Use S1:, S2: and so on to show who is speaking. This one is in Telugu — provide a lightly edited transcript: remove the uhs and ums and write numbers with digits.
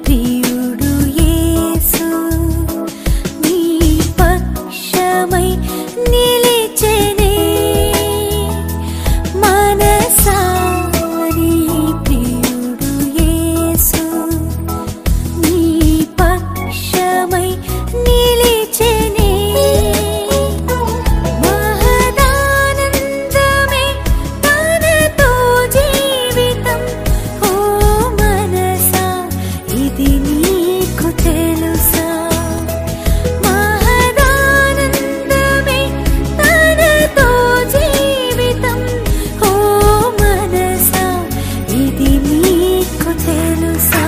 S1: ప్రియుడు యేసు నీ పక్షమై నిలిచెనే మనసా నీ ప్రియుడు యేసు నీ పక్షమై నిలిచెనే మహదానందమే తనతో జీవితం ఓ మనసా ఇది నీకు తెలుసా మహదానందమే తనతో జీవితం ఓ మనసా ఇది నీకు తెలుసా